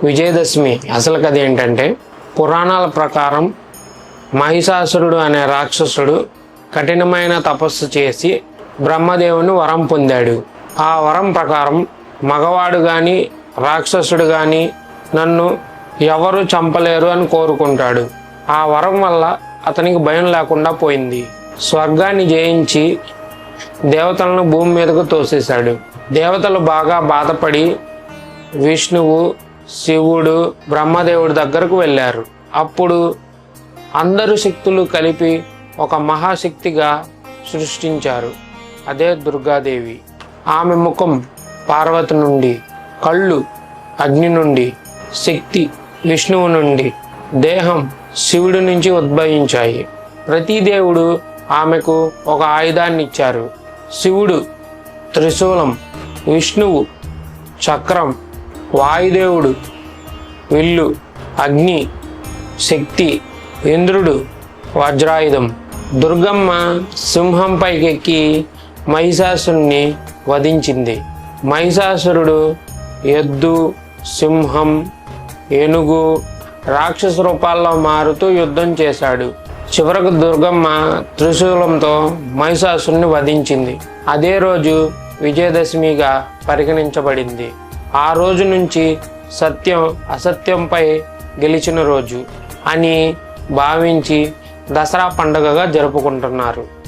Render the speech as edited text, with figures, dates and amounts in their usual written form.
విజయదశమి అసలు కథ ఏంటంటే, పురాణాల ప్రకారం మహిషాసురుడు అనే రాక్షసుడు కఠినమైన తపస్సు చేసి బ్రహ్మదేవుని వరం పొందాడు. ఆ వరం ప్రకారం మగవాడు కానీ రాక్షసుడు కానీ నన్ను ఎవరు చంపలేరు అని కోరుకుంటాడు. ఆ వరం వల్ల అతనికి భయం లేకుండా పోయింది. స్వర్గాన్ని జయించి దేవతలను భూమి మీదకు తోసేశాడు. దేవతలు బాగా బాధపడి విష్ణువు, శివుడు, బ్రహ్మదేవుడి దగ్గరకు వెళ్ళారు. అప్పుడు అందరు శక్తులు కలిపి ఒక మహాశక్తిగా సృష్టించారు. అదే దుర్గాదేవి. ఆమె ముఖం పార్వతి నుండి, కళ్ళు అగ్ని నుండి, శక్తి విష్ణువు నుండి, దేహం శివుడి నుంచి ఉద్భవించాయి. ప్రతి దేవుడు ఆమెకు ఒక ఆయుధాన్ని ఇచ్చారు. శివుడు త్రిశూలం, విష్ణువు చక్రం, వాయుదేవుడు విల్లు, అగ్ని శక్తి, ఇంద్రుడు వజ్రాయుధం. దుర్గమ్మ సింహం పైకెక్కి మహిషాసురుణ్ణి వధించింది. మహిషాసురుడు ఎద్దు, సింహం, ఏనుగు, రాక్షస రూపాల్లో మారుతూ యుద్ధం చేశాడు. చివరకు దుర్గమ్మ త్రిశూలంతో మహిషాసురుని వధించింది. అదే రోజు విజయదశమిగా పరిగణించబడింది. ఆ రోజు నుంచి సత్యం అసత్యంపై గెలిచిన రోజు అని భావించి దసరా పండుగగా జరుపుకుంటున్నారు.